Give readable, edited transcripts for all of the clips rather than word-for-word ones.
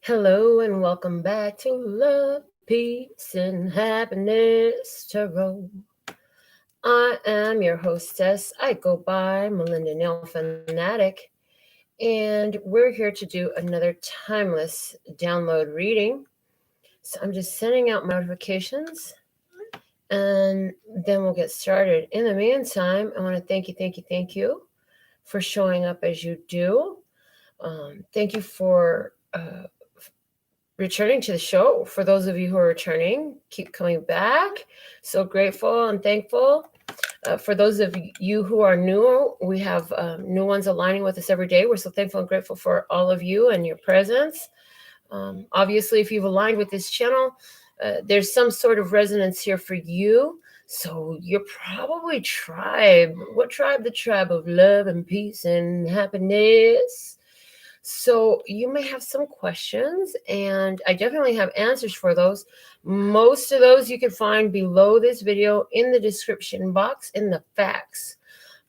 Hello and welcome back to Love, Peace, and Happiness Tarot. I am your hostess. I go by Melinda NailFanatic, and we're here to do another timeless download reading. So I'm just sending out notifications and then we'll get started. In the meantime, I want to thank you for showing up as you do. Thank you for returning to the show. For those of you who are returning, keep coming back. So grateful and thankful. For those of you who are new, we have new ones aligning with us every day. We're so thankful and grateful for all of you and your presence. Obviously, if you've aligned with this channel, there's some sort of resonance here for you. So you're probably tribe. What tribe? The tribe of love and peace and happiness. So you may have some questions, and I definitely have answers for those. Most of those you can find below this video in the description box in the facts.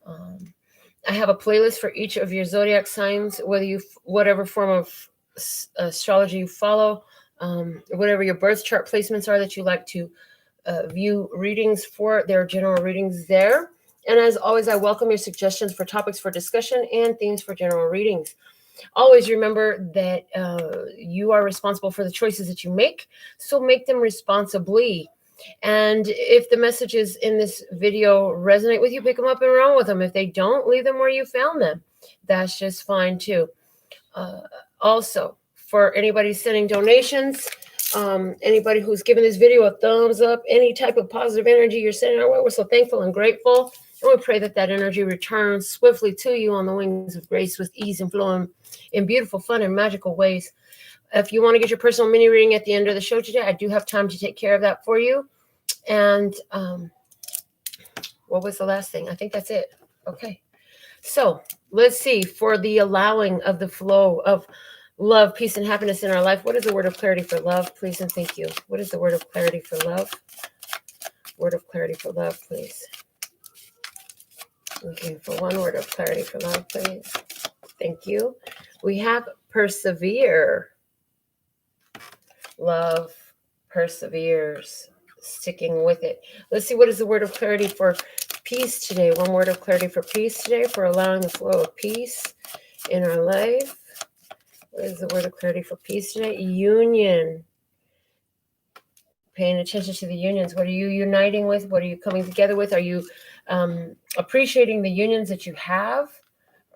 I have a playlist for each of your zodiac signs, whatever form of astrology you follow, whatever your birth chart placements are that you like to view readings for. There are general readings there. And as always, I welcome your suggestions for topics for discussion and themes for general readings. Always remember that you are responsible for the choices that you make, so make them responsibly. And if the messages in this video resonate with you, pick them up and run with them. If they don't, leave them where you found them. That's just fine too. Also, for anybody sending donations, anybody who's given this video a thumbs up, any type of positive energy you're sending our way, we're so thankful and grateful. And we pray that that energy returns swiftly to you on the wings of grace with ease and flowing in beautiful, fun, and magical ways. If you want to get your personal mini reading at the end of the show today, I do have time to take care of that for you. And what was the last thing? I think that's it. Okay. So let's see. For the allowing of the flow of love, peace, and happiness in our life, what is the word of clarity for love, please? And thank you. What is the word of clarity for love? Word of clarity for love, please. Looking for one word of clarity for love, please. Thank you. We have persevere. Love perseveres, sticking with it. Let's see, what is the word of clarity for peace today? One word of clarity for peace today, for allowing the flow of peace in our life. What is the word of clarity for peace today? Union. Paying attention to the unions. What are you uniting with? What are you coming together with? Are you appreciating the unions that you have?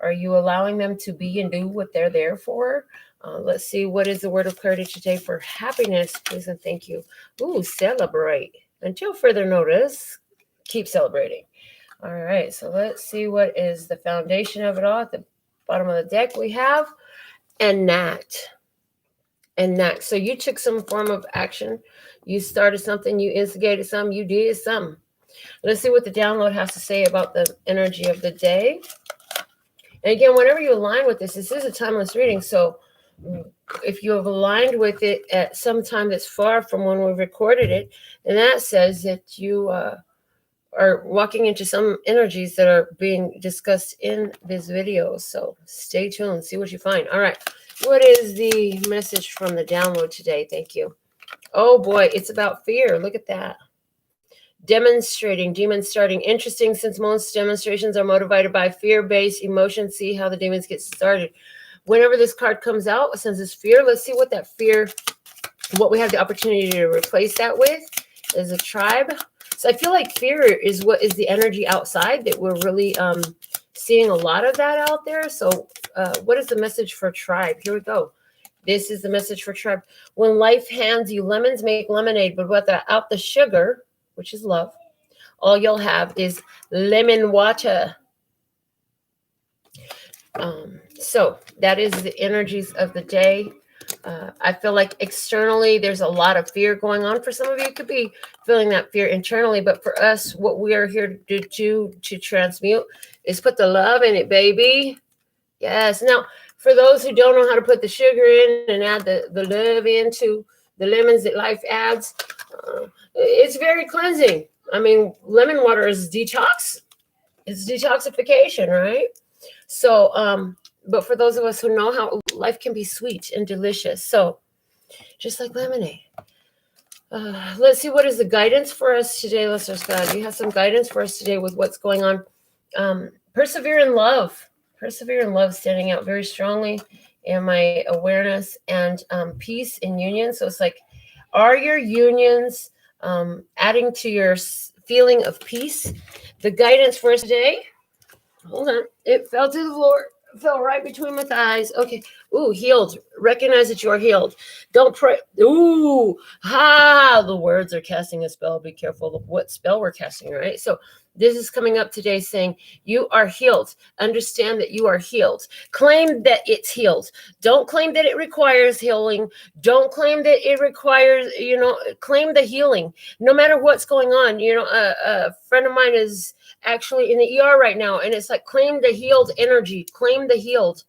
Are you allowing them to be and do what they're there for? Let's see, what is the word of clarity today for happiness, please and thank you. Ooh, celebrate. Until further notice, keep celebrating. All right, so let's see what is the foundation of it all. At the bottom of the deck we have enact. Enact. So you took some form of action. You started something, you instigated something, you did something. Let's see what the download has to say about the energy of the day. And again, whenever you align with this is a timeless reading. So if you have aligned with it at some time that's far from when we recorded it, then that says that you are walking into some energies that are being discussed in this video. So stay tuned, see what you find. All right. What is the message from the download today? Thank you. Oh boy, it's about fear. Look at that. Demonstrating, demons starting. Interesting, since most demonstrations are motivated by fear-based emotions. See how the demons get started. Whenever this card comes out, since it's fear, let's see what that fear, what we have the opportunity to replace that with is a tribe. So I feel like fear is what is the energy outside that we're really seeing a lot of that out there. So what is the message for tribe? Here we go. This is the message for tribe. When life hands you lemons, make lemonade, but without the sugar, which is love, all you'll have is lemon water. So that is the energies of the day. I feel like externally there's a lot of fear going on. For some of you, it could be feeling that fear internally, but for us, what we are here to do to transmute is put the love in it, baby. Yes. Now, for those who don't know how to put the sugar in and add the love into the lemons that life adds, it's very cleansing. I mean, lemon water is detox. It's detoxification, right? So but for those of us who know how life can be sweet and delicious. So just like lemonade. Let's see, what is the guidance for us today, listeners? God, you have some guidance for us today with what's going on. Persevere in love. Persevere in love, standing out very strongly in my awareness, and peace in union. So it's like, are your unions adding to your feeling of peace? The guidance for us today. Hold on. It fell to the floor. Fell right between my thighs. Okay. Ooh, healed. Recognize that you are healed. Don't pray. Ooh, the words are casting a spell. Be careful of what spell we're casting, right? So this is coming up today saying you are healed. Understand that you are healed. Claim that it's healed. Don't claim that it requires healing. Don't claim that it requires, claim the healing. No matter what's going on. A friend of mine is actually in the ER right now, and it's like, claim the healed energy, claim the healed.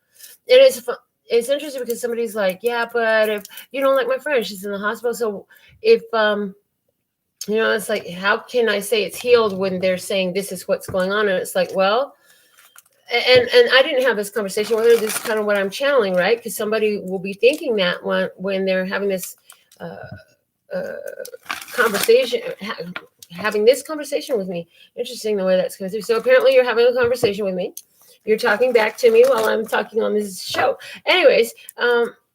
And it's interesting because somebody's like, yeah, but if you don't, like my friend, she's in the hospital, so if it's like, how can I say it's healed when they're saying this is what's going on? And it's like, well, and I didn't have this conversation with her. This is kind of what I'm channeling, right? Because somebody will be thinking that when they're having this conversation, having this conversation with me. Interesting the way that's coming through. So apparently you're having a conversation with me. You're talking back to me while I'm talking on this show. Anyways,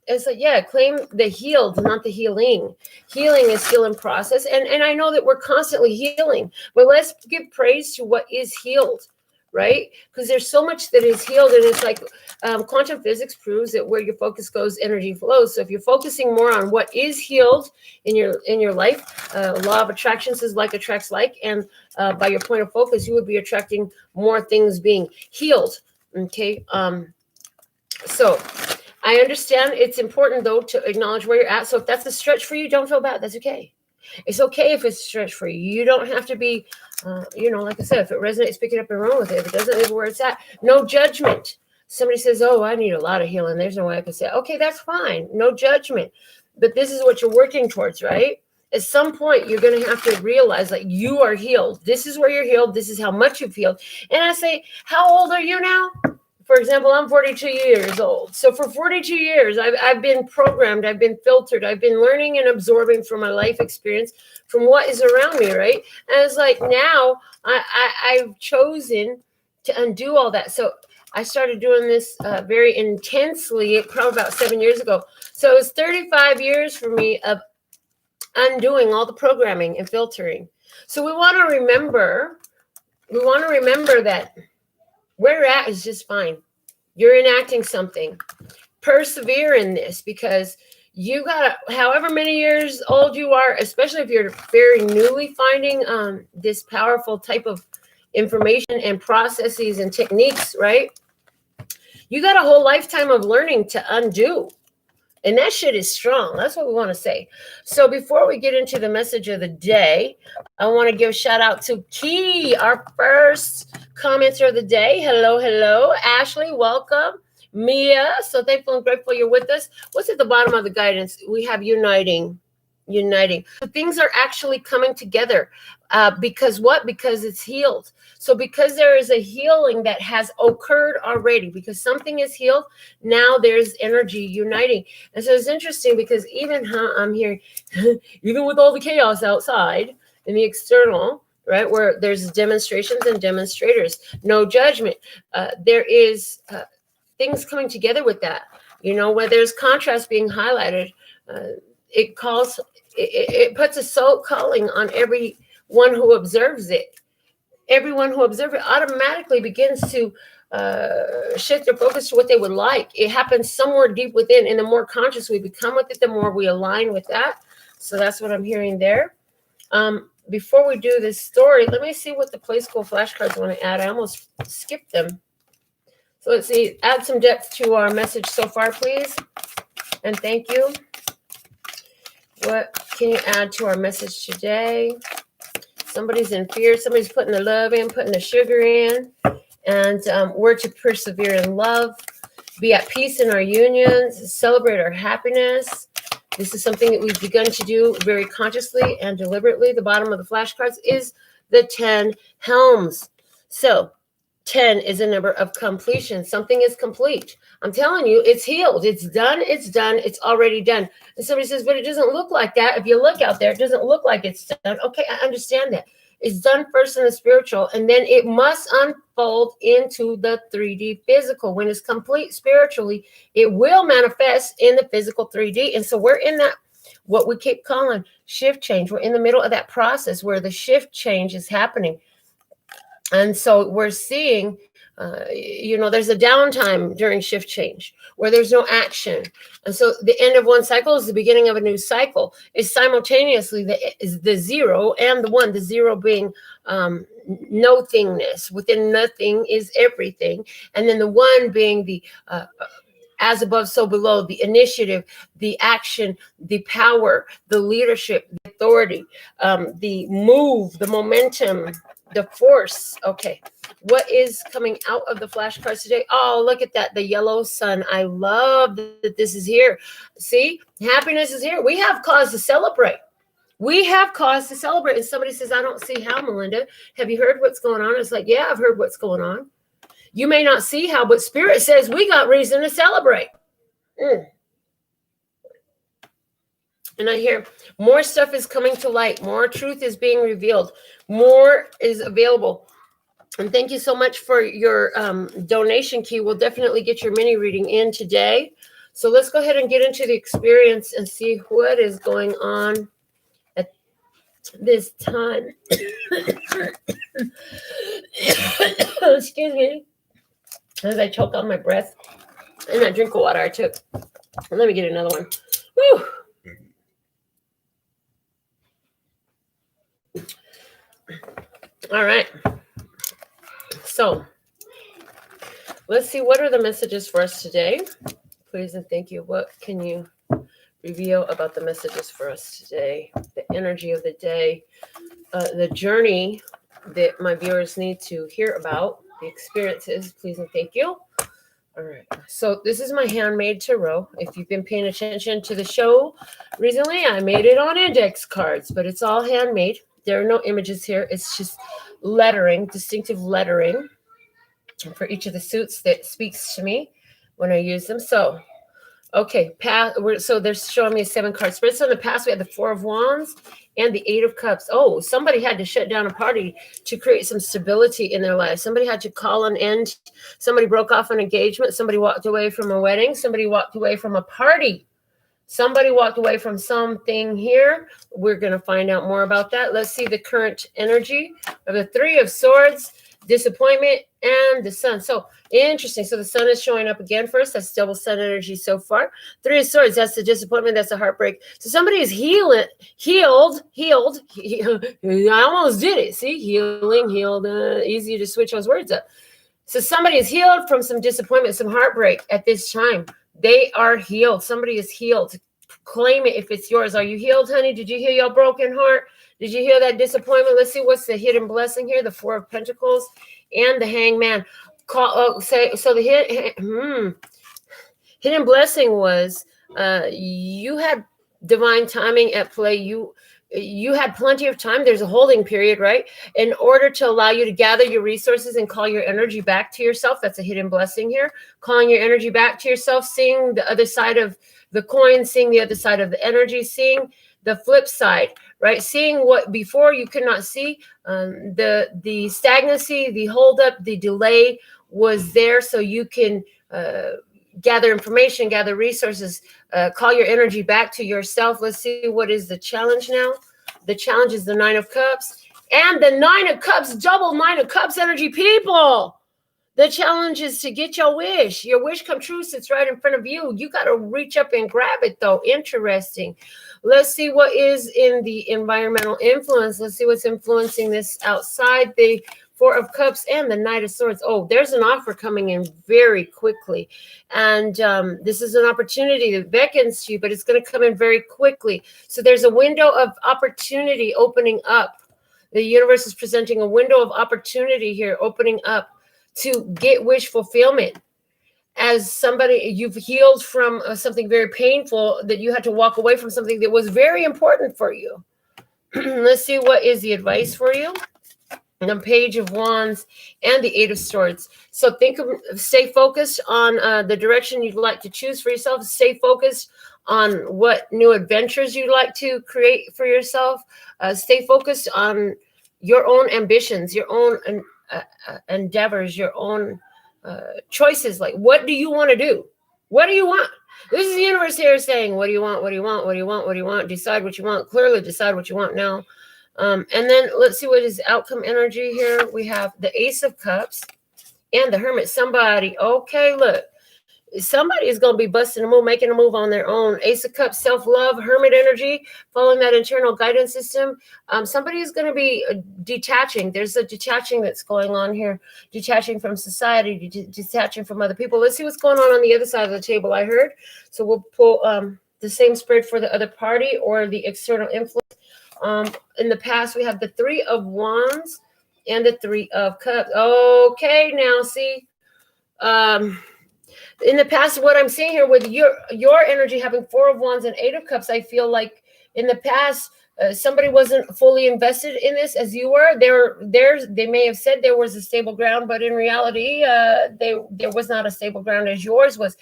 it's like, yeah, claim the healed, not the healing. Healing is still in process. And I know that we're constantly healing, but let's give praise to what is healed, right? Because there's so much that is healed. And it's like quantum physics proves that where your focus goes, energy flows. So if you're focusing more on what is healed in your life, law of attraction says like attracts like. And by your point of focus, you would be attracting more things being healed. Okay. So I understand it's important, though, to acknowledge where you're at. So if that's a stretch for you, don't feel bad. That's okay. It's okay if it's a stretch for you. You don't have to be, like I said, if it resonates, pick it up and run with it. If it doesn't, leave it where it's at. No judgment. Somebody says, oh, I need a lot of healing. There's no way I can say, okay, that's fine. No judgment. But this is what you're working towards, right? At some point, you're going to have to realize that you are healed. This is where you're healed. This is how much you've healed. And I say, how old are you now? For example, I'm 42 years old. So for 42 years, I've been programmed. I've been filtered. I've been learning and absorbing from my life experience, from what is around me, right? And it's like now I've chosen to undo all that. So I started doing this very intensely, probably about 7 years ago. So it was 35 years for me of undoing all the programming and filtering. So we want to remember that where you're at is just fine. You're enacting something. Persevere in this, because you got however many years old you are, especially if you're very newly finding this powerful type of information and processes and techniques, right? You got a whole lifetime of learning to undo. And that shit is strong. That's what we want to say. So before we get into the message of the day, I want to give a shout out to Key, our first commenter of the day. Hello, hello. Ashley, welcome. Mia, so thankful and grateful you're with us. What's at the bottom of the guidance? We have uniting. So things are actually coming together. Because what? Because it's healed. So because there is a healing that has occurred already, because something is healed, now there's energy uniting. And so it's interesting because even I'm here, even with all the chaos outside in the external, right, where there's demonstrations and demonstrators, no judgment. There is things coming together with that. Where there's contrast being highlighted, it puts a soul calling on everyone who observes it. Everyone who observes it automatically begins to shift their focus to what they would like. It happens somewhere deep within, and the more conscious we become with it, the more we align with that. So that's what I'm hearing there. Before we do this story, let me see what the Play School flashcards want to add. I almost skipped them. So let's see. Add some depth to our message so far, please. And thank you. What can you add to our message today? Somebody's in fear. Somebody's putting the love in, putting the sugar in. And we're to persevere in love, be at peace in our unions, celebrate our happiness. This is something that we've begun to do very consciously and deliberately. The bottom of the flashcards is the 10 helms. So 10 is a number of completion. Something is complete. I'm telling you, it's healed. It's done. It's done. It's already done. And somebody says, but it doesn't look like that. If you look out there, it doesn't look like it's done. Okay, I understand that. It's done first in the spiritual, and then it must unfold into the 3D physical. When it's complete spiritually, it will manifest in the physical 3D. And so we're in that, what we keep calling shift change. We're in the middle of that process where the shift change is happening. And so we're seeing, there's a downtime during shift change where there's no action. And so the end of one cycle is the beginning of a new cycle. It's simultaneously the zero and the one, the zero being nothingness. Within nothing is everything. And then the one being the as above, so below, the initiative, the action, the power, the leadership, the authority, the move, the momentum, the force. Okay, what is coming out of the flashcards today? Oh, look at that, the yellow sun. I love that this is here. See, happiness is here. We have cause to celebrate. We have cause to celebrate. And somebody says, I don't see how, Melinda. Have you heard what's going on? It's like, yeah, I've heard what's going on. You may not see how, but Spirit says we got reason to celebrate. And I hear more stuff is coming to light. More truth is being revealed. More is available. And thank you so much for your donation key. We'll definitely get your mini reading in today. So let's go ahead and get into the experience and see what is going on at this time. Excuse me. As I choke on my breath and that drink of water I took. And let me get another one. Woo! All right. So let's see, what are the messages for us today? Please and thank you. What can you reveal about the messages for us today? The energy of the day, the journey that my viewers need to hear about, the experiences, please and thank you. All right. So this is my handmade tarot. If you've been paying attention to the show recently, I made it on index cards, but it's all handmade. There are no images here. It's just lettering, distinctive lettering for each of the suits that speaks to me when I use them. So, okay, so they're showing me a 7-card spread. So in the past, we had the 4 of Wands and the 8 of Cups. Oh, somebody had to shut down a party to create some stability in their life. Somebody had to call an end. Somebody broke off an engagement. Somebody walked away from a wedding. Somebody walked away from a party. Somebody walked away from something here. We're going to find out more about that. Let's see the current energy of the 3 of Swords, disappointment, and the Sun. So interesting. So the Sun is showing up again first. That's double Sun energy so far. 3 of Swords, that's the disappointment. That's the heartbreak. So somebody is healed. I almost did it. See, healed. Easy to switch those words up. So somebody is healed from some disappointment, some heartbreak at this time. They are healed. Somebody is healed. Claim it if it's yours. Are you healed, honey? Did you heal your broken heart? Did you hear that disappointment? Let's see what's the hidden blessing here. The 4 of Pentacles and the Hangman. The hidden blessing was you had divine timing at play. You had plenty of time. There's a holding period, right? In order to allow you to gather your resources and call your energy back to yourself. That's a hidden blessing here. Calling your energy back to yourself, seeing the other side of the coin, seeing the other side of the energy, seeing the flip side, right? Seeing what before you could not see. The stagnancy, the holdup, the delay was there so you can gather information, gather resources, call your energy back to yourself. Let's see what is the challenge now. The challenge is the 9 of Cups and the 9 of Cups, double 9 of Cups energy, people. The challenge is to get your wish. Your wish come true sits right in front of you. You got to reach up and grab it, though. Interesting. Let's see what is in the environmental influence. Let's see what's influencing this outside. The 4 of Cups and the Knight of Swords. Oh, there's an offer coming in very quickly. And this is an opportunity that beckons to you, but it's going to come in very quickly. So there's a window of opportunity opening up. The universe is presenting a window of opportunity here, opening up to get wish fulfillment. As somebody, you've healed from something very painful that you had to walk away from something that was very important for you. Let's see what is the advice for you. and the Page of Wands, and the Eight of Swords. So stay focused on the direction you'd like to choose for yourself. Stay focused on what new adventures you'd like to create for yourself. Stay focused on your own ambitions, your own endeavors, your own choices. Like, what do you want to do? What do you want? This is the universe here saying, what do you want? What do you want? What do you want? What do you want? Decide what you want. Clearly decide what you want now. And then let's see what is outcome energy here. We have the Ace of Cups and the Hermit. Somebody, okay, look, somebody is going to be busting a move, making a move on their own. Ace of Cups, self-love, Hermit energy, following that internal guidance system. Somebody is going to be detaching. There's a detaching that's going on here, detaching from society, detaching from other people. Let's see what's going on the other side of the table, I heard. So we'll pull the same spread for the other party or the external influence. In the past, we have the Three of Wands and the Three of Cups. Okay, now see, in the past, what I'm seeing here with your energy having Four of Wands and Eight of Cups, I feel like in the past, somebody wasn't fully invested in this as you were. They may have said there was a stable ground, but in reality, there was not a stable ground as yours was.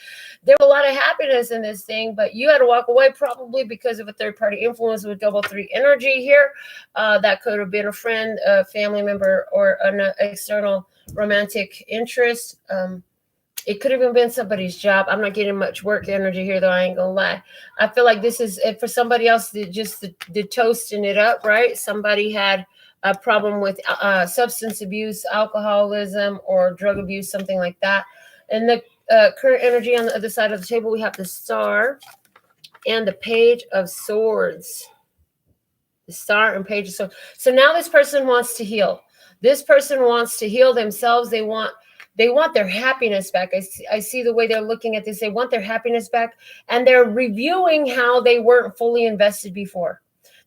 There was a lot of happiness in this thing, but you had to walk away probably because of a third-party influence with double three energy here. That could have been a friend, a family member, or an external romantic interest. It could have even been somebody's job. I'm not getting much work energy here, though. I ain't gonna lie. I feel like this is for somebody else just the toasting it up, right? Somebody had a problem with substance abuse, alcoholism, or drug abuse, something like that. And the current energy on the other side of the table, we have the Star and the Page of Swords. The Star and Page of Swords. So now this person wants to heal. This person wants to heal themselves. They want their happiness back. I see the way they're looking at this. They want their happiness back, and they're reviewing how they weren't fully invested before.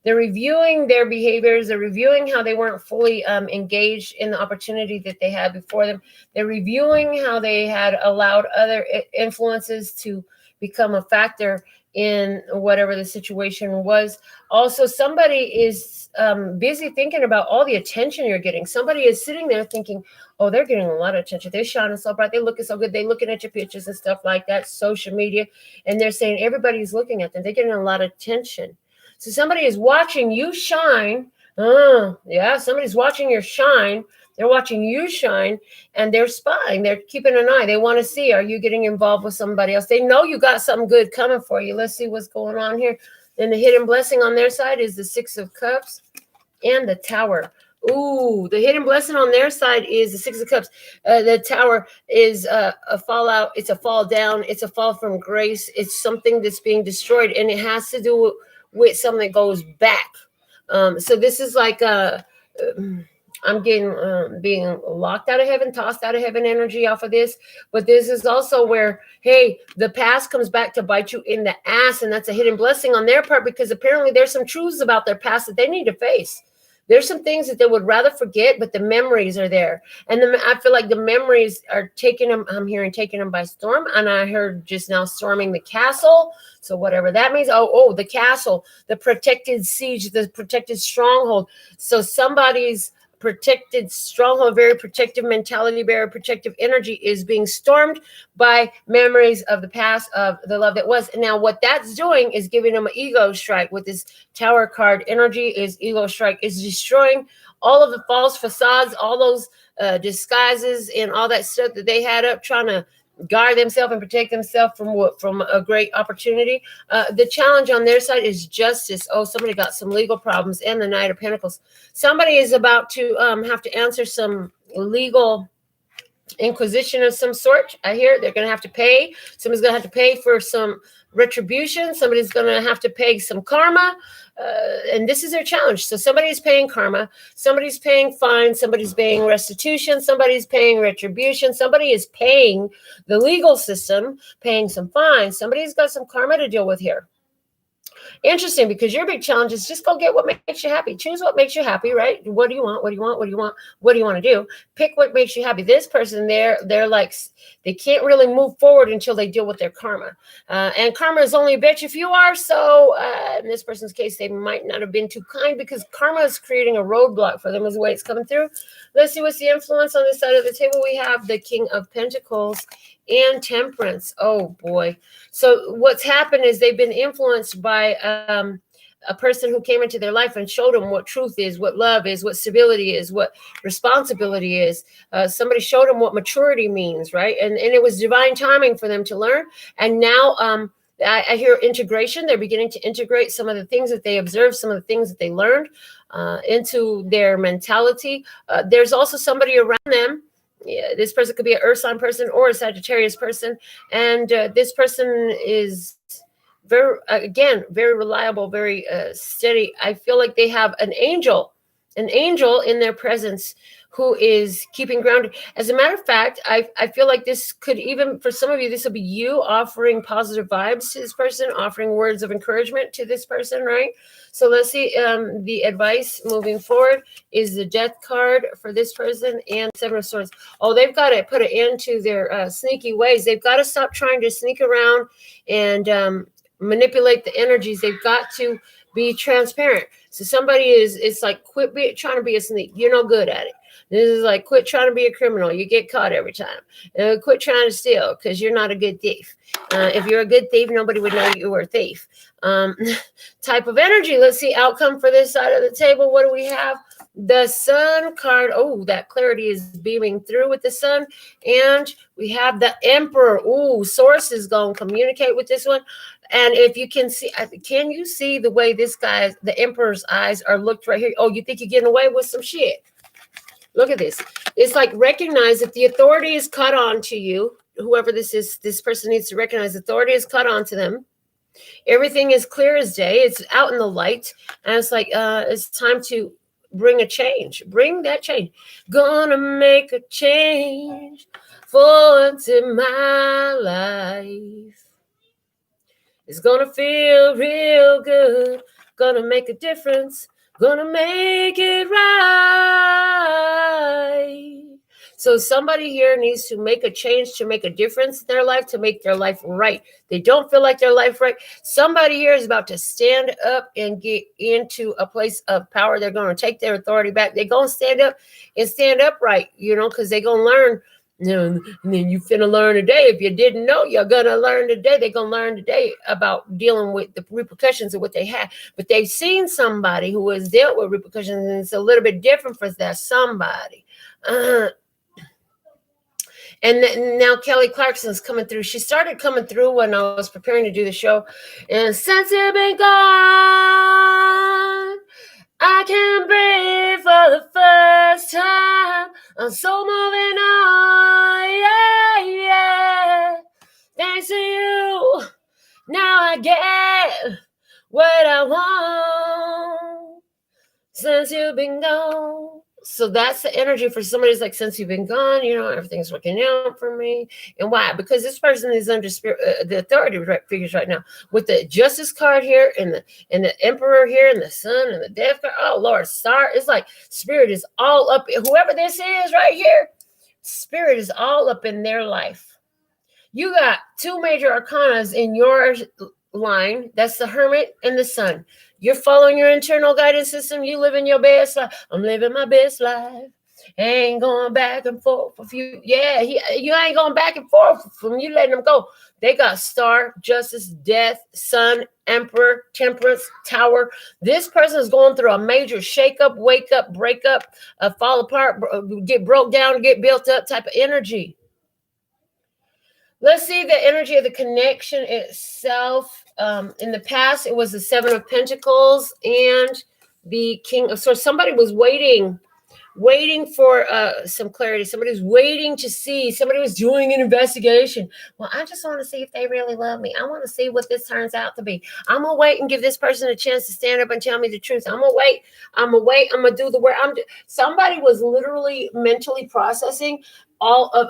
They're reviewing their behaviors. They're reviewing how they weren't fully engaged in the opportunity that they had before them. They're reviewing how they had allowed other influences to become a factor in whatever the situation was. Also, somebody is busy thinking about all the attention you're getting. Somebody is sitting there thinking, oh, they're getting a lot of attention. They're shining so bright. They're looking so good. They're looking at your pictures and stuff like that, social media. And they're saying everybody's looking at them. They're getting a lot of attention. So somebody is watching you shine. Yeah, somebody's watching your shine. They're watching you shine, and they're spying. They're keeping an eye. They want to see, are you getting involved with somebody else? They know you got something good coming for you. Let's see what's going on here. And the hidden blessing on their side is the Six of Cups and the Tower. Ooh, the hidden blessing on their side is the Six of Cups. The Tower is a fallout. It's a fall down. It's a fall from grace. It's something that's being destroyed, and it has to do with something that goes back. So this is like I'm getting being locked out of heaven, tossed out of heaven energy off of this. But this is also where, hey, the past comes back to bite you in the ass. And that's a hidden blessing on their part, because apparently there's some truths about their past that they need to face. There's some things that they would rather forget, but the memories are there. And I feel like the memories are taking them, I'm hearing taking them by storm. And I heard just now storming the castle. So whatever that means. Oh, the castle, the protected siege, the protected stronghold. So somebody's protected stronghold, very protective mentality, very protective energy is being stormed by memories of the past, of the love that was. And now what that's doing is giving them an ego strike with this Tower card. Energy is ego strike. Is destroying all of the false facades, all those disguises and all that stuff that they had up, trying to guard themselves and protect themselves from what? From a great opportunity. The challenge on their side is justice. Oh, somebody got some legal problems, and the Knight of Pentacles. Somebody is about to have to answer some legal inquisition of some sort. I hear they're going to have to pay. Somebody's going to have to pay for some retribution. Somebody's going to have to pay some karma. And this is their challenge. So somebody's paying karma. Somebody's paying fines. Somebody's paying restitution. Somebody's paying retribution. Somebody is paying the legal system, paying some fines. Somebody's got some karma to deal with here. Interesting, because your big challenge is just go get what makes you happy. Choose what makes you happy, right? What do you want? What do you want? What do you want? What do you want to do? Pick what makes you happy. This person, they're like, they can't really move forward until they deal with their karma. And karma is only a bitch if you are. So in this person's case, they might not have been too kind because karma is creating a roadblock for them as the way it's coming through. Let's see what's the influence on this side of the table. We have the King of Pentacles and Temperance. Oh boy. So what's happened is they've been influenced by a person who came into their life and showed them what truth is, what love is, what stability is, what responsibility is. Somebody showed them what maturity means, right? And it was divine timing for them to learn. And now I hear integration. They're beginning to integrate some of the things that they observed, some of the things that they learned into their mentality. There's also somebody around them. Yeah, this person could be an Earth sign person or a Sagittarius person. And this person is very reliable, very steady. I feel like they have an angel in their presence who is keeping grounded. As a matter of fact, I feel like this could, even for some of you, this will be you offering positive vibes to this person, offering words of encouragement to this person, right? So let's see, the advice moving forward is the Death card for this person and Seven of Swords. Oh, they've got to put an end to their sneaky ways. They've got to stop trying to sneak around and manipulate the energies. They've got to be transparent. So somebody it's like, quit trying to be a sneak. You're no good at it. This is like, quit trying to be a criminal. You get caught every time. Quit trying to steal because you're not a good thief. If you're a good thief, nobody would know you were a thief. Type of energy. Let's see outcome for this side of the table. What do we have? The Sun card. Oh, that clarity is beaming through with the Sun. And we have the Emperor. Ooh, Source is going to communicate with this one. And if you can you see the way this guy, the Emperor's eyes are looked right here? Oh, you think you're getting away with some shit? Look at this. It's like, recognize that the authority is cut on to you. Whoever this is, this person needs to recognize authority is cut on to them. Everything is clear as day. It's out in the light. And it's like, it's time to bring a change. Bring that change. Gonna make a change for into my life. It's gonna feel real good. Gonna make a difference. Gonna make it right. So somebody here needs to make a change, to make a difference in their life, to make their life right. They don't feel like their life right. Somebody here is about to stand up and get into a place of power. They're going to take their authority back. They're going to stand up and stand upright, because they're going to learn. And then you finna learn today. If you didn't know, you're gonna learn today. They're gonna learn today about dealing with the repercussions of what they had. But they've seen somebody who has dealt with repercussions, and it's a little bit different for that somebody. And now Kelly Clarkson's coming through. She started coming through when I was preparing to do the show. And since you've been gone, I can breathe for the first time. I'm so moving on, yeah. Thanks to you, now I get what I want. Since you've been gone. So that's the energy for somebody who's like, since you've been gone, everything's working out for me. And why? Because this person is under the authority figures right now. With the Justice card here and the Emperor here and the Sun and the Death card. Oh, Lord, Star. It's like Spirit is all up. Whoever this is right here, Spirit is all up in their life. You got two major arcanas in your line. That's the Hermit and the Sun. You're following your internal guidance system. You living your best life. I'm living my best life. Ain't going back and forth with you. Yeah, you ain't going back and forth from you letting them go. They got Star, Justice, Death, Sun, Emperor, Temperance, Tower. This person is going through a major shake-up, wake up, break up, fall apart, get broke down, get built up type of energy. Let's see the energy of the connection itself. In the past, it was the Seven of Pentacles and the King of Swords. Somebody was waiting for some clarity. Somebody was waiting to see. Somebody was doing an investigation. Well, I just want to see if they really love me. I want to see what this turns out to be. I'm going to wait and give this person a chance to stand up and tell me the truth. I'm going to wait. I'm going to do the work. Somebody was literally mentally processing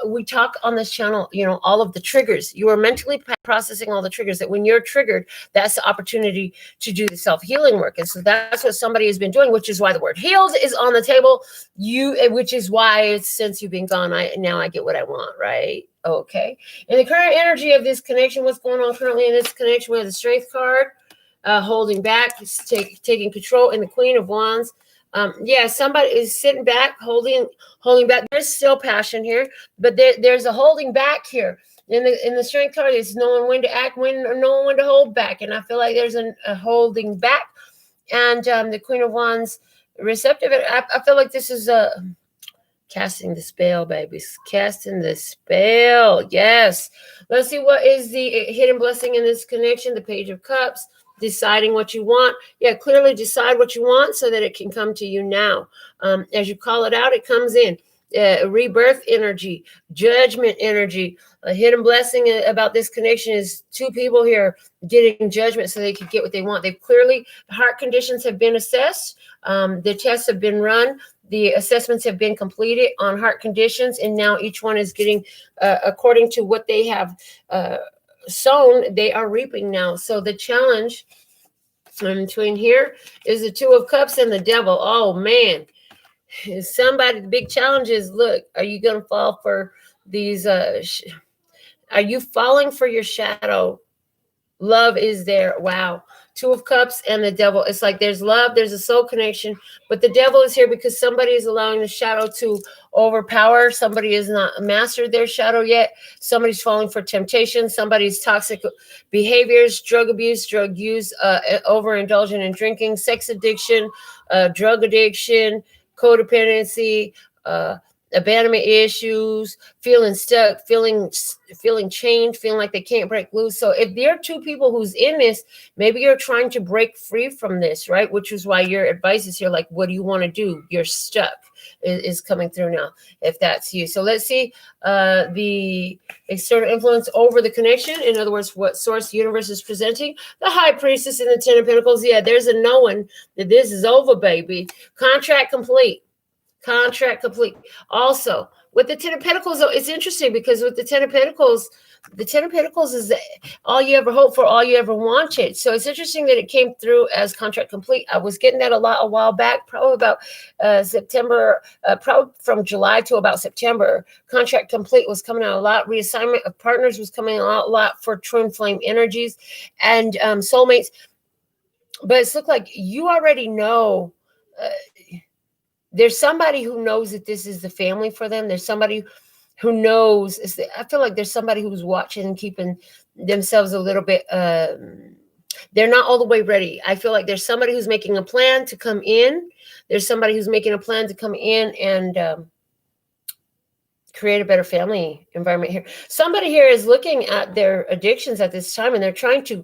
we talk on this channel, all of the triggers. You are mentally processing all the triggers, that when you're triggered, that's the opportunity to do the self-healing work. And so that's what somebody has been doing, which is why the word healed is on the table. Which is why since you've been gone, now I get what I want, right? Okay. In the current energy of this connection, what's going on currently in this connection? We have the Strength card, holding back, taking control, and the Queen of Wands. Somebody is sitting back, holding back. There's still passion here, but there's a holding back here. In the Strength card, there's knowing when to act, knowing when to hold back. And I feel like there's a holding back. And the Queen of Wands, receptive. I feel like this is casting the spell, babies. Casting the spell. Yes. Let's see, what is the hidden blessing in this connection? The Page of Cups. Deciding what you want. Yeah, clearly decide what you want so that it can come to you now. As you call it out, it comes in. Rebirth energy, judgment energy. A hidden blessing about this connection is two people here getting judgment so they can get what they want. They've clearly, heart conditions have been assessed. The tests have been run. The assessments have been completed on heart conditions. And now each one is getting, according to what they have sown, they are reaping now. So the challenge in between here is the Two of Cups and the Devil. Oh man, the big challenge is, look, are you going to fall for these are you falling for your shadow? Love is there. Wow. Two of Cups and the Devil. It's like there's love, there's a soul connection, but the Devil is here because somebody is allowing the shadow to overpower. Somebody has not mastered their shadow yet. Somebody's falling for temptation. Somebody's toxic behaviors, drug abuse, drug use, overindulging in drinking, sex addiction, drug addiction, codependency, abandonment issues, feeling stuck, feeling chained, feeling like they can't break loose. So if there are two people who's in this, maybe you're trying to break free from this, right? Which is why your advice is here. Like, what do you want to do? You're stuck is coming through now, if that's you. So let's see the external influence over the connection. In other words, what source universe is presenting. The High Priestess and the Ten of Pentacles. Yeah, there's a knowing that this is over, baby. Contract complete. Contract complete. Also, with the Ten of Pentacles, though, it's interesting because with the Ten of Pentacles is all you ever hoped for, all you ever wanted. So it's interesting that it came through as contract complete. I was getting that a while back, probably about September, probably from July to about September. Contract complete was coming out a lot. Reassignment of partners was coming out a lot for twin flame energies and soulmates. But it's looked like you already know. There's somebody who knows that this is the family for them. There's somebody who knows. I feel like there's somebody who's watching and keeping themselves a little bit. They're not all the way ready. I feel like there's somebody who's making a plan to come in. There's somebody who's making a plan to come in and create a better family environment here. Somebody here is looking at their addictions at this time, and they're trying to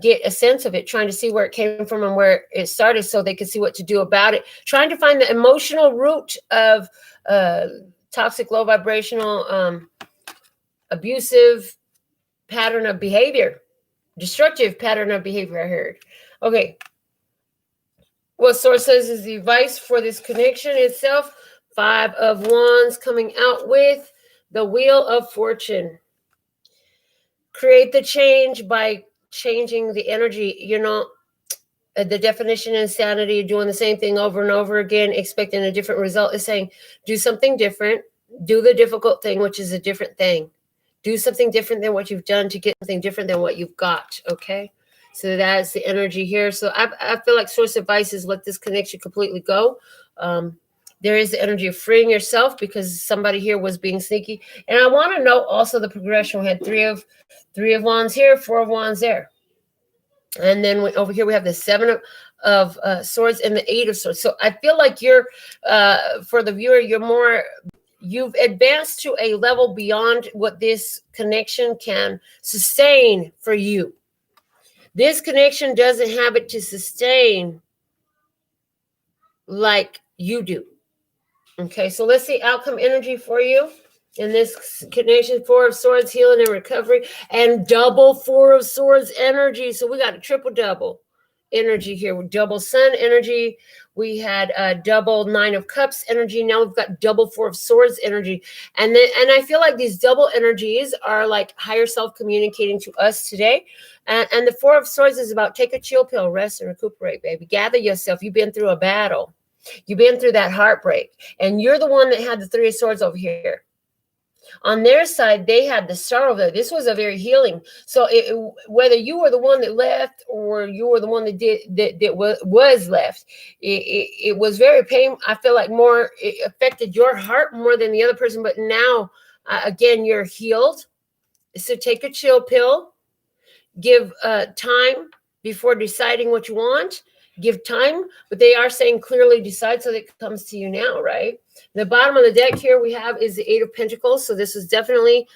get a sense of it, trying to see where it came from and where it started so they can see what to do about it, trying to find the emotional root of toxic, low vibrational, abusive pattern of behavior, destructive pattern of behavior, I heard. Okay. What source says is the advice for this connection itself. 5 of Wands coming out with the Wheel of Fortune. Create the change by changing the energy. The definition of insanity, doing the same thing over and over again, expecting a different result, is saying, do something different. Do the difficult thing, which is a different thing. Do something different than what you've done to get something different than what you've got, okay? So that's the energy here. So I feel like source advice is let this connection completely go. There is the energy of freeing yourself because somebody here was being sneaky. And I want to note also the progression. We had three of Wands here, 4 of Wands there. And then over here we have the 7 of Swords and the 8 of Swords. So I feel like you're, for the viewer, you've advanced to a level beyond what this connection can sustain for you. This connection doesn't have it to sustain like you do. Okay, so let's see outcome energy for you in this connection. 4 of Swords, healing and recovery, and double 4 of Swords energy. So we got a triple double. energy here with double sun energy. We had double 9 of cups energy. Now we've got double 4 of swords energy. And I feel like these double energies are like higher self communicating to us today. And the 4 of swords is about take a chill pill, rest and recuperate, baby. Gather yourself. You've been through a battle. You've been through that heartbreak. And you're the one that had the 3 of swords over here. On their side, they had the star over there. This was a very healing. So whether you were the one that left or you were the one that was left, it was very painful. I feel like more it affected your heart more than the other person. But now, again, you're healed. So take a chill pill. Give time before deciding what you want. Give time, but they are saying clearly decide, so that it comes to you now, right? The bottom of the deck here we have is the 8 of Pentacles. So this is definitely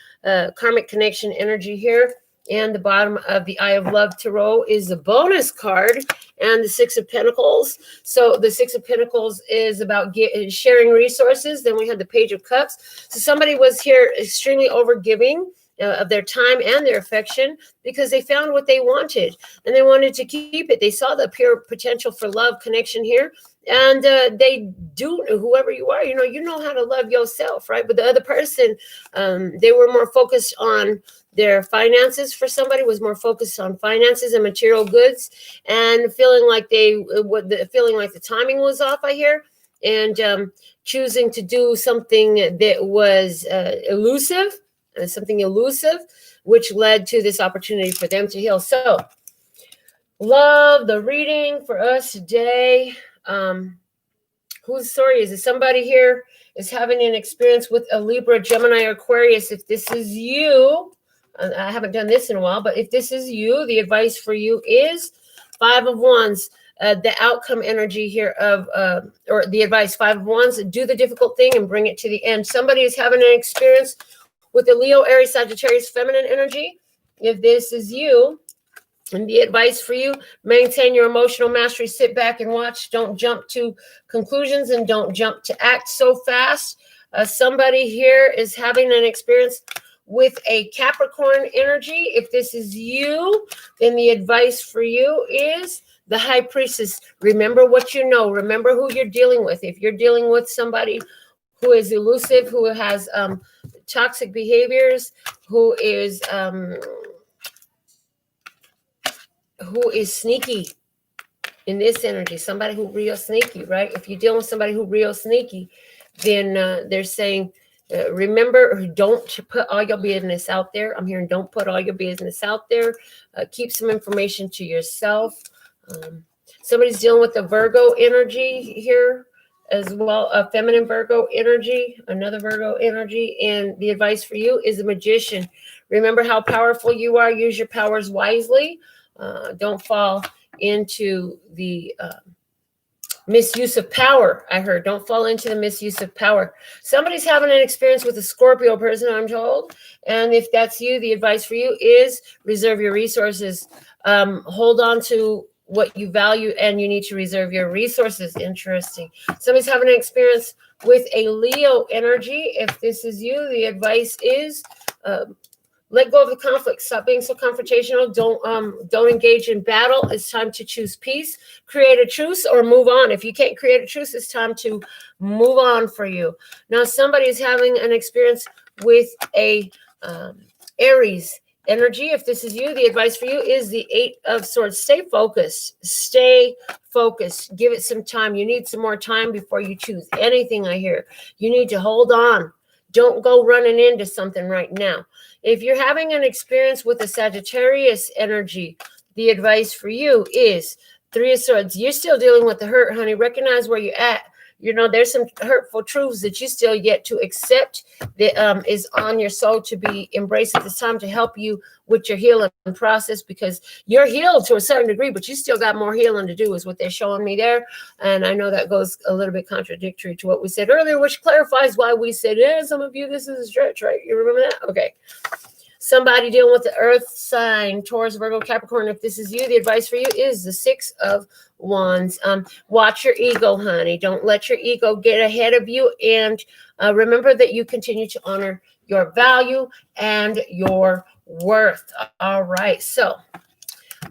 karmic connection energy here. And the bottom of the Eye of Love Tarot is a bonus card and the 6 of Pentacles. So the 6 of Pentacles is about sharing resources. Then we had the Page of Cups. So somebody was here extremely overgiving of their time and their affection because they found what they wanted and they wanted to keep it. They saw the pure potential for love connection here. And they do, whoever you are, you know how to love yourself, right? But the other person, they were more focused on their finances. For somebody was more focused on finances and material goods and feeling like the timing was off, I hear, and choosing to do something that was elusive, which led to this opportunity for them to heal. So love the reading for us today. Whose story is it? Somebody here is having an experience with a Libra, Gemini, or Aquarius. If this is you, I haven't done this in a while, but if this is you, the advice for you is 5 of Wands. The outcome energy here of, or the advice, 5 of Wands, do the difficult thing and bring it to the end. Somebody is having an experience with the Leo, Aries, Sagittarius, feminine energy. If this is you, and the advice for you, maintain your emotional mastery, sit back and watch. Don't jump to conclusions and don't jump to act so fast. Somebody here is having an experience with a Capricorn energy. If this is you, then the advice for you is the High Priestess. Remember what you know. Remember who you're dealing with. If you're dealing with somebody who is elusive, who has toxic behaviors, who is sneaky in this energy, somebody who real sneaky, right? If you're dealing with somebody who real sneaky, then they're saying, remember, don't put all your business out there. I'm hearing don't put all your business out there. Keep some information to yourself. Somebody's dealing with the Virgo energy here as well, a feminine Virgo energy, another Virgo energy. And the advice for you is a Magician. Remember how powerful you are. Use your powers wisely. Don't fall into the misuse of power. I heard don't fall into the misuse of power. Somebody's having an experience with a Scorpio person, I'm told. And if that's you, the advice for you is reserve your resources. Hold on to what you value and you need to reserve your resources. Interesting. Somebody's having an experience with a Leo energy. If this is you, the advice is let go of the conflict. Stop being so confrontational. Don't engage in battle. It's time to choose peace. Create a truce or move on. If you can't create a truce, it's time to move on for you. Now, somebody's having an experience with a Aries energy. If this is you, the advice for you is the 8 of Swords. Stay focused. Stay focused. Give it some time. You need some more time before you choose anything, I hear. You need to hold on. Don't go running into something right now. If you're having an experience with a Sagittarius energy, the advice for you is 3 of Swords. You're still dealing with the hurt, honey. Recognize where you're at. You know, there's some hurtful truths that you still yet to accept that is on your soul to be embraced at this time to help you with your healing process, because you're healed to a certain degree, but you still got more healing to do is what they're showing me there. And I know that goes a little bit contradictory to what we said earlier, which clarifies why we said, yeah, some of you, this is a stretch, right? You remember that? Okay. Somebody dealing with the earth sign, Taurus, Virgo, Capricorn. If this is you, the advice for you is the 6 of Wands. Watch your ego, honey. Don't let your ego get ahead of you. And remember that you continue to honor your value and your worth. All right. So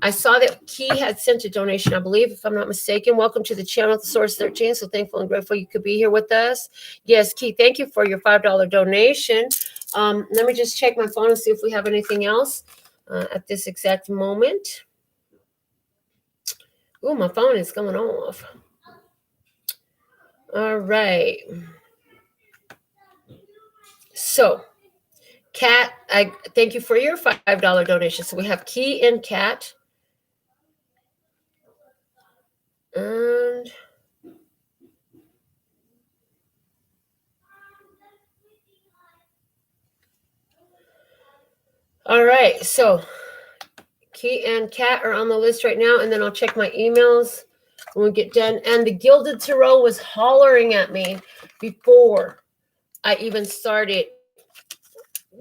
I saw that Key had sent a donation, I believe, if I'm not mistaken. Welcome to the channel at the Source 13. So thankful and grateful you could be here with us. Yes, Key, thank you for your $5 donation. Let me just check my phone and see if we have anything else at this exact moment. Oh, my phone is going off. All right. So, Kat, I thank you for your $5 donation. So we have Key and Kat. And all right, so Key and Kat are on the list right now, and then I'll check my emails when we get done. And the Gilded Tarot was hollering at me before I even started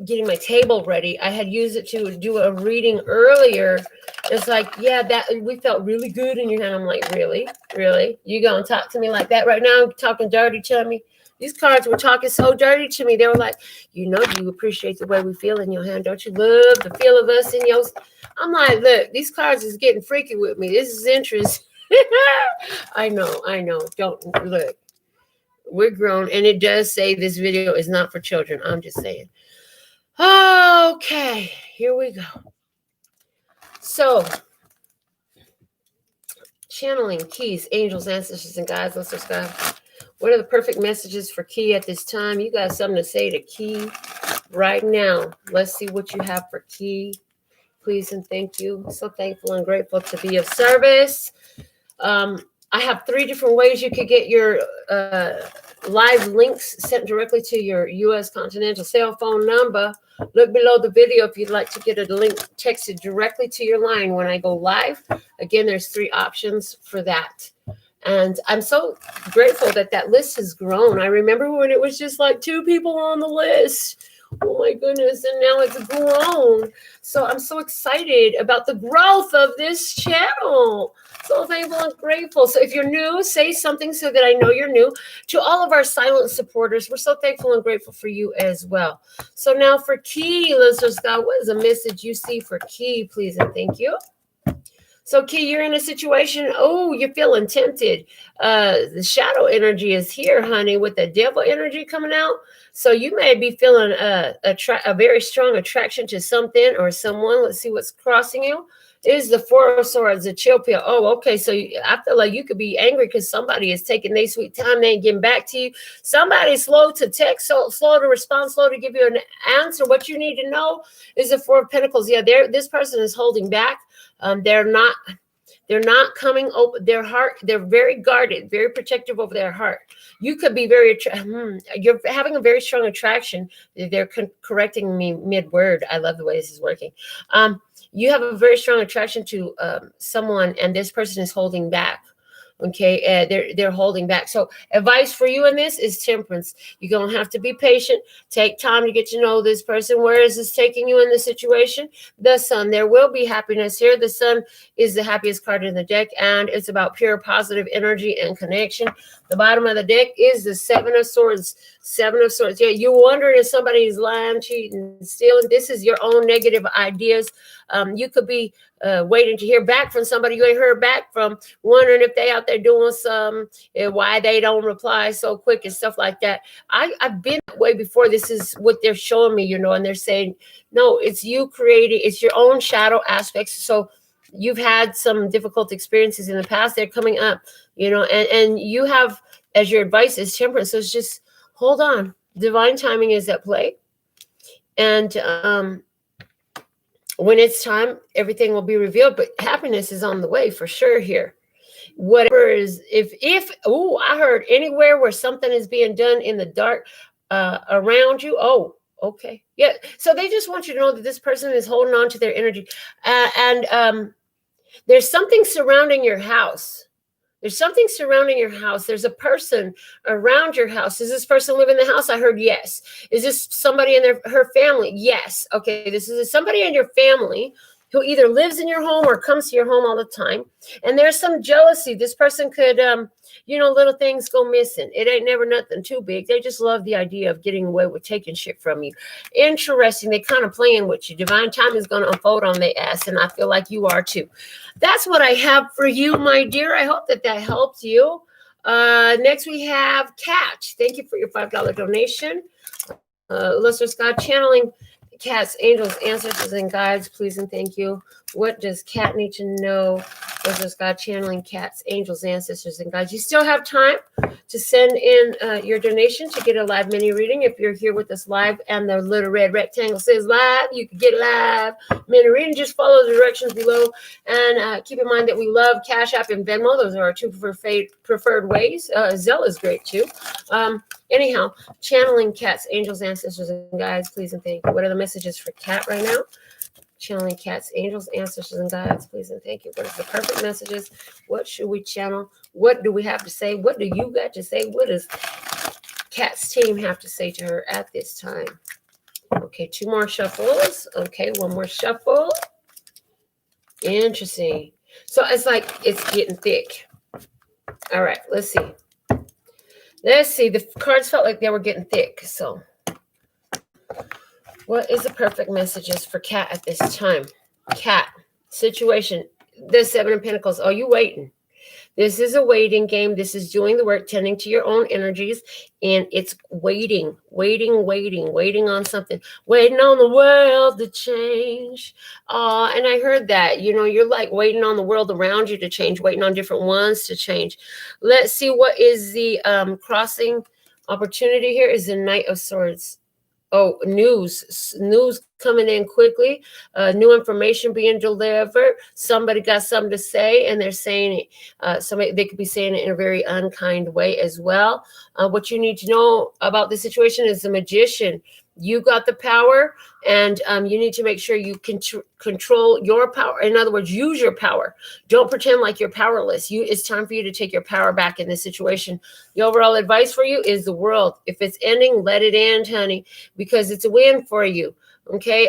getting my table ready. I had used it to do a reading earlier. It's like, yeah, that we felt really good in your hand. I'm like, really? You gonna talk to me like that right now? Talking dirty to me? These cards were talking so dirty to me. They were like, you appreciate the way we feel in your hand. Don't you love the feel of us in yours? I'm like, look, these cards is getting freaky with me. This is interesting. I know. Don't look. We're grown, and it does say this video is not for children. I'm just saying. Okay, here we go. So, channeling, keys, angels, ancestors, and guides. Let's just go. What are the perfect messages for Key at this time? You got something to say to Key right now. Let's see what you have for Key. Please and thank you. So thankful and grateful to be of service. I have 3 different ways you could get your live links sent directly to your U.S. Continental cell phone number. Look below the video if you'd like to get a link texted directly to your line when I go live. Again, there's 3 options for that. And I'm so grateful that that list has grown. I remember when it was just like 2 people on the list. Oh my goodness, and now it's grown. So I'm so excited about the growth of this channel. So thankful and grateful. So if you're new, say something so that I know you're new. To all of our silent supporters, we're so thankful and grateful for you as well. So now for Key, let's just go. What is a message you see for Key, please and thank you? So Key, you're in a situation, you're feeling tempted. The shadow energy is here, honey, with the devil energy coming out. So you may be feeling a very strong attraction to something or someone. Let's see what's crossing you. It is the 4 of Swords, the chill pill. Oh, okay. So I feel like you could be angry because somebody is taking their sweet time. They ain't getting back to you. Somebody's slow to text, so slow to respond, slow to give you an answer. What you need to know is the 4 of Pentacles. Yeah, this person is holding back. They're not coming open. Their heart, they're very guarded, very protective over their heart. You could be you're having a very strong attraction. They're correcting me mid-word. I love the way this is working. You have a very strong attraction to someone, and this person is holding back. Okay, they're holding back. So advice for you in this is temperance. You're going to have to be patient. Take time to get to know this person. Where is this taking you in the situation? The Sun. There will be happiness here. The Sun is the happiest card in the deck, and it's about pure positive energy and connection. The bottom of the deck is the 7 of Swords. 7 of Swords. Yeah, you're wondering if somebody's lying, cheating, stealing. This is your own negative ideas. You could be waiting to hear back from somebody you ain't heard back from, wondering if they out there doing some, and why they don't reply so quick and stuff like that. I've been that way before. This is what they're showing me, and they're saying, no, it's you creating, it's your own shadow aspects. So you've had some difficult experiences in the past. They're coming up, and you have, as your advice is temperance. So it's just hold on. Divine timing is at play. And when it's time, everything will be revealed, but happiness is on the way for sure here. Whatever is, I heard anywhere where something is being done in the dark around you. Oh, okay. Yeah. So they just want you to know that this person is holding on to their energy. And there's something surrounding your house. There's something surrounding your house. There's a person around your house. Does this person live in the house? I heard yes. Is this somebody in her family? Yes. Okay, this is somebody in your family. who either lives in your home or comes to your home all the time. And there's some jealousy. This person could, little things go missing. It ain't never nothing too big. They just love the idea of getting away with taking shit from you. Interesting. They kind of playing with you. Divine time is going to unfold on their ass, and I feel like you are too. That's what I have for you, my dear. I hope that helps you. Next we have Kat. Thank you for your $5 donation. Listeners, God, channeling Kat's angels, ancestors, and guides, please and thank you. What does Kat need to know? Listeners, God, channeling Kat's angels, ancestors, and guides. You still have time to send in your donation to get a live mini reading. If you're here with us live and the little red rectangle says live, you can get live mini reading. Just follow the directions below. And keep in mind that we love Cash App and Venmo. Those are our two preferred ways. Zelle is great too. Anyhow, channeling Kat's angels, ancestors, and guides, please and thank you. What are the messages for Kat right now? Channeling Kat's angels, ancestors, and guides, please and thank you. What is the perfect messages? What should we channel? What do we have to say? What do you got to say? What does Kat's team have to say to her at this time? Okay, 2 more shuffles. Okay, 1 more shuffle. Interesting. So it's like it's getting thick. All right, let's see. Let's see. The cards felt like they were getting thick. So what is the perfect messages for Kat at this time? Kat, situation. The 7 of Pentacles. Are you waiting? This is a waiting game. This is doing the work, tending to your own energies. And it's waiting on something. Waiting on the world to change. And I heard that. You're like waiting on the world around you to change. Waiting on different ones to change. Let's see what is the crossing opportunity here. Is the Knight of Swords. Oh, news coming in quickly, new information being delivered. Somebody got something to say, and they're saying it. They could be saying it in a very unkind way as well. What you need to know about this situation is the Magician. You got the power, and you need to make sure you control your power. In other words, use your power. Don't pretend like you're powerless. It's time for you to take your power back in this situation. The overall advice for you is the world. If it's ending, let it end, honey, because it's a win for you. Okay,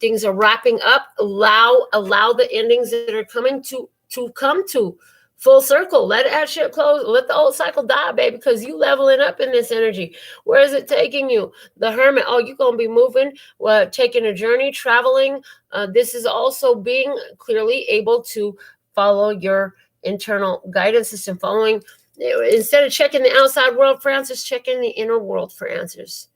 things are wrapping up. Allow the endings that are coming to come to full circle. Let that shit close. Let the old cycle die, baby, because you leveling up in this energy. Where is it taking you? The Hermit. Oh, you're going to be moving, taking a journey, traveling. This is also being clearly able to follow your internal guidance system. Instead of checking the outside world for answers, checking the inner world for answers.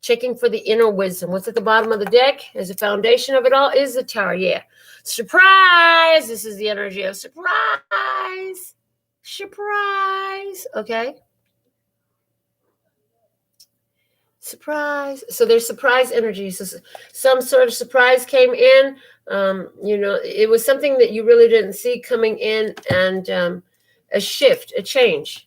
Checking for the inner wisdom. What's at the bottom of the deck as the foundation of it all is the Tower. Yeah. Surprise. This is the energy of surprise. Surprise. Okay. Surprise. So there's surprise energy. So some sort of surprise came in. It was something that you really didn't see coming in, and a shift, a change.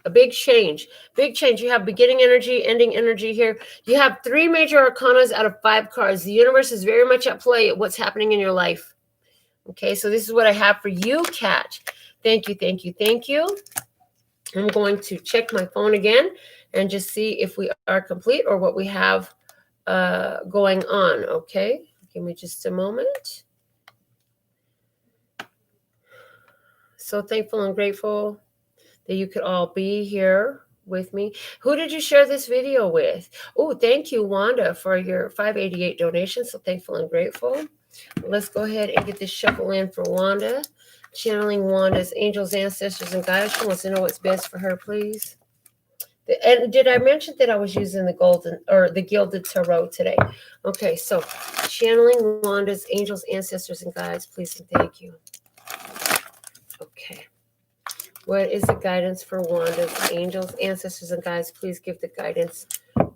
A big change. You have beginning energy, ending energy here. You have 3 major arcanas out of 5 cards. The universe is very much at play at what's happening in your life. Okay, so this is what I have for you, Kat. Thank you. I'm going to check my phone again and just see if we are complete or what we have going on. Okay, give me just a moment. So thankful and grateful that you could all be here with me. Who did you share this video with? Oh, thank you, Wanda, for your $5.88 donation. So thankful and grateful. Let's go ahead and get this shuffle in for Wanda. Channeling Wanda's angels, ancestors, and guides. She wants to know what's best for her, please. And did I mention that I was using the Gilded Tarot today? Okay, so channeling Wanda's angels, ancestors, and guides, please and thank you. Okay. What is the guidance for Wanda's angels, ancestors, and guides? Please give the guidance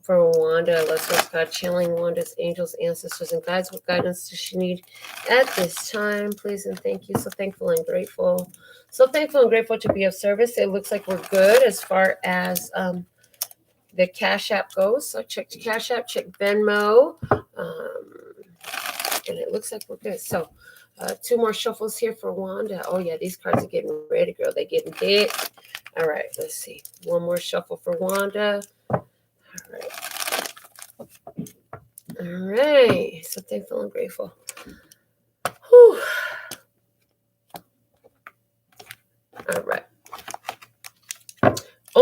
for Wanda. Let's just God channeling Wanda's angels, ancestors, and guides. What guidance does she need at this time? Please and thank you. So thankful and grateful. So thankful and grateful to be of service. It looks like we're good as far as the Cash App goes. So check the Cash App, check Venmo. And it looks like we're good. So 2 more shuffles here for Wanda. Oh, yeah, these cards are getting ready, girl. They're getting big. All right, let's see. 1 more shuffle for Wanda. All right. So thankful and grateful.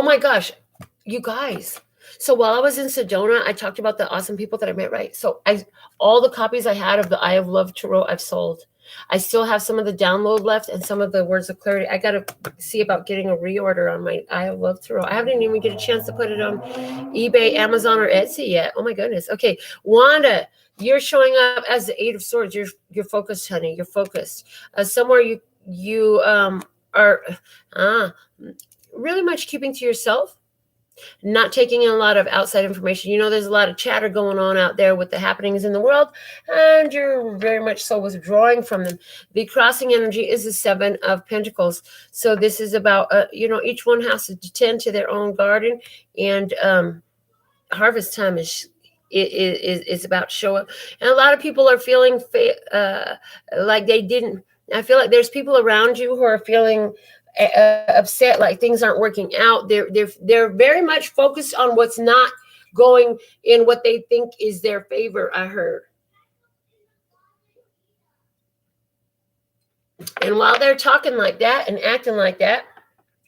my gosh, you guys. So while I was in Sedona, I talked about the awesome people that I met, right? So all the copies I had of the Eye of Love Tarot, I've sold. I still have some of the download left and some of the Words of Clarity. I got to see about getting a reorder on my Eye of Love Tarot. I haven't even get a chance to put it on eBay, Amazon, or Etsy yet. Oh my goodness. Okay, Wanda, you're showing up as the Eight of Swords. You're focused, honey. You're focused. Somewhere you are really much keeping to yourself, not taking in a lot of outside information. There's a lot of chatter going on out there with the happenings in the world, and you're very much so withdrawing from them. The crossing energy is the Seven of Pentacles. So this is about, each one has to tend to their own garden, and harvest time is about to show up. And a lot of people are feeling like they didn't. I feel like there's people around you who are feeling upset, like things aren't working out. They're very much focused on what's not going in what they think is their favor, I heard. And while they're talking like that and acting like that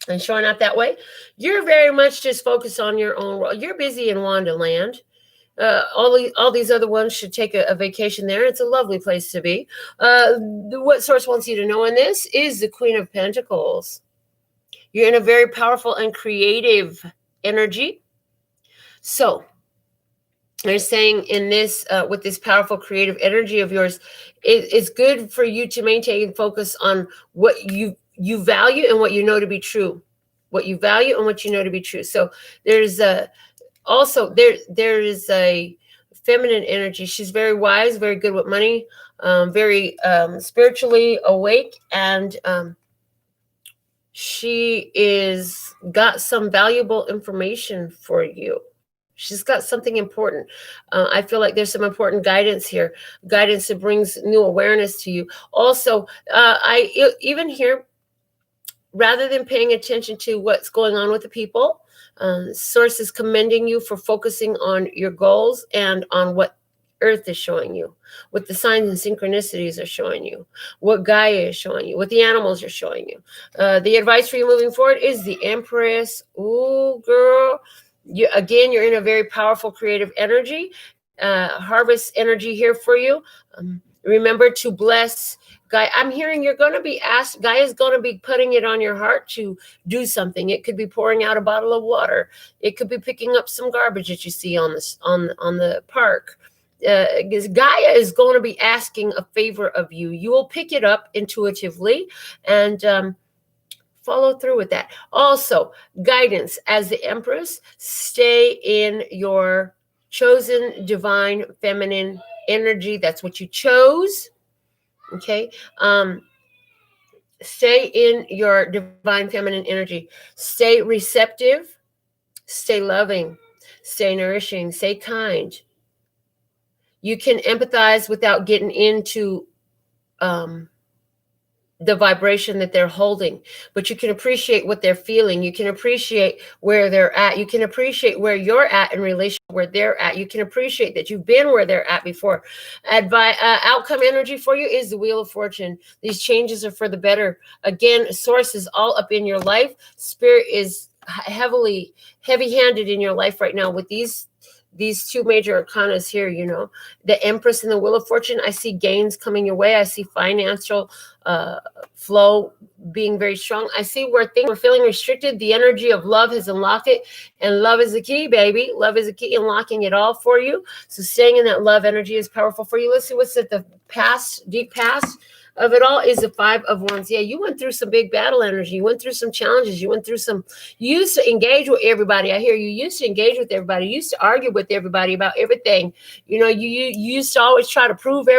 and showing up that way, you're very much just focused on your own world. You're busy in Wonderland. All these other ones should take a vacation there. It's a lovely place to be. What source wants you to know in this is the Queen of Pentacles. You're in a very powerful and creative energy. So they're saying in this, with this powerful creative energy of yours, it's good for you to maintain focus on what you value and what you know to be true. What you value and what you know to be true. So there's also there is a feminine energy. She's very wise, very good with money, very spiritually awake, and she is got some valuable information for you. She's got something important. I feel like there's some important guidance here, guidance that brings new awareness to you. Also, I even here, rather than paying attention to what's going on with the people, Source is commending you for focusing on your goals and on what Earth is showing you, what the signs and synchronicities are showing you, what Gaia is showing you, what the animals are showing you. The advice for you moving forward is the Empress. Ooh, girl. You're in a very powerful creative energy, harvest energy here for you. Remember to bless Gaia. I'm hearing you're going to be asked, Gaia is going to be putting it on your heart to do something. It could be pouring out a bottle of water. It could be picking up some garbage that you see on the park. Gaia is going to be asking a favor of you. You will pick it up intuitively and follow through with that. Also, guidance as the Empress. Stay in your chosen divine feminine energy. That's what you chose. Okay. Stay in your divine feminine energy. Stay receptive. Stay loving. Stay nourishing. Stay kind. You can empathize without getting into the vibration that they're holding, but you can appreciate what they're feeling. You can appreciate where they're at. You can appreciate where you're at in relation to where they're at. You can appreciate that you've been where they're at before. Outcome energy for you is the Wheel of Fortune. These changes are for the better. Again, Source is all up in your life. Spirit is heavy-handed in your life right now with these two major arcanas here, the Empress and the Wheel of Fortune. I see gains coming your way. I see financial flow being very strong. I see where things were feeling restricted. The energy of love has unlocked it, and love is the key, baby. Love is the key, unlocking it all for you. So staying in that love energy is powerful for you. Let's see what's at the past, deep past of it all is the Five of Wands. Yeah, you went through some big battle energy. You went through some challenges. You used to engage with everybody. I hear you used to engage with everybody. You used to argue with everybody about everything. You used to always try to prove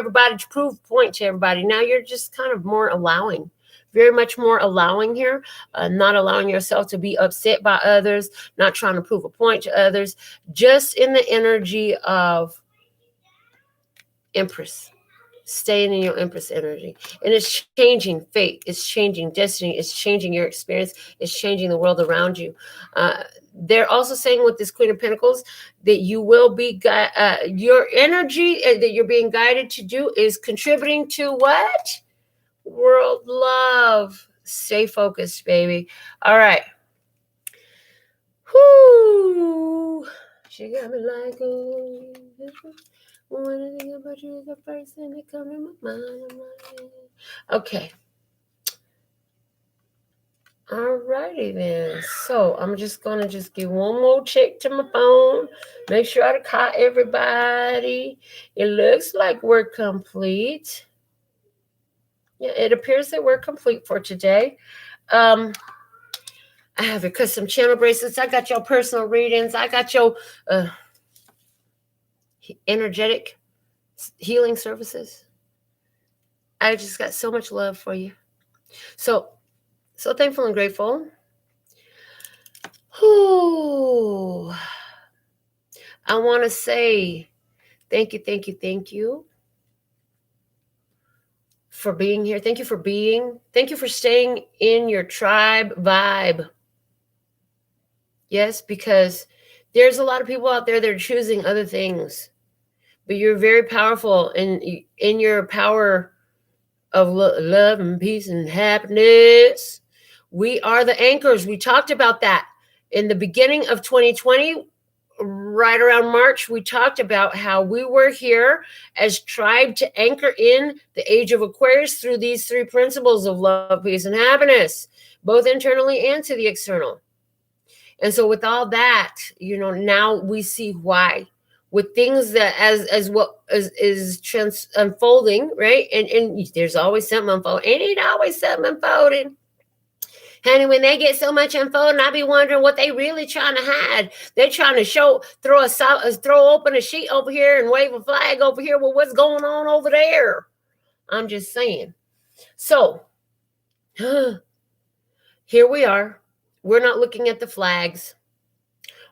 point to everybody. Now you're just kind of more allowing, very much more allowing here, not allowing yourself to be upset by others, not trying to prove a point to others, just in the energy of Empress. Staying in your Empress energy. And it's changing fate. It's changing destiny. It's changing your experience. It's changing the world around you. They're also saying with this Queen of Pentacles that you will be, your energy that you're being guided to do is contributing to what? World love. Stay focused, baby. All right. Whoo! She got me like, ooh. When I think about you, the first thing that comes to my mind. Okay. Alrighty then. So I'm just gonna give one more check to my phone. Make sure I caught everybody. It looks like we're complete. Yeah, it appears that we're complete for today. I have your custom channel bracelets. I got your personal readings. I got your energetic healing services. I just got so much love for you. So thankful and grateful. Whew. I want to say thank you for being here. Thank you for staying in your tribe vibe. Yes, because there's a lot of people out there that are choosing other things, but you're very powerful in your power of love and peace and happiness. We are the anchors. We talked about that in the beginning of 2020. Right around March, we talked about how we were here as tribe to anchor in the age of Aquarius through these three principles of love, peace, and happiness, both internally and to the external. And so with all that, now we see why. With things that as what is unfolding, right? And there's always something unfolding. It ain't always something unfolding. Honey, when they get so much unfolding, I be wondering what they really trying to hide. They're trying to throw open a sheet over here and wave a flag over here. Well, what's going on over there? I'm just saying. So, here we are. We're not looking at the flags.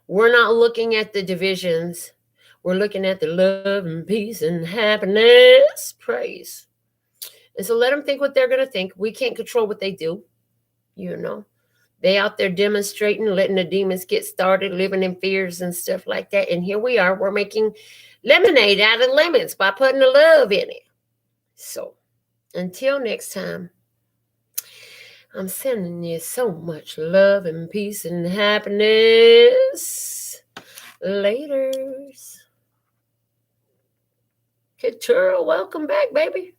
We're not looking at the divisions. We're looking at the love and peace and happiness. Praise. And so let them think what they're going to think. We can't control what they do. They out there demonstrating, letting the demons get started, living in fears and stuff like that. And here we are. We're making lemonade out of lemons by putting the love in it. So until next time, I'm sending you so much love and peace and happiness. Laters. Couture, welcome back, baby.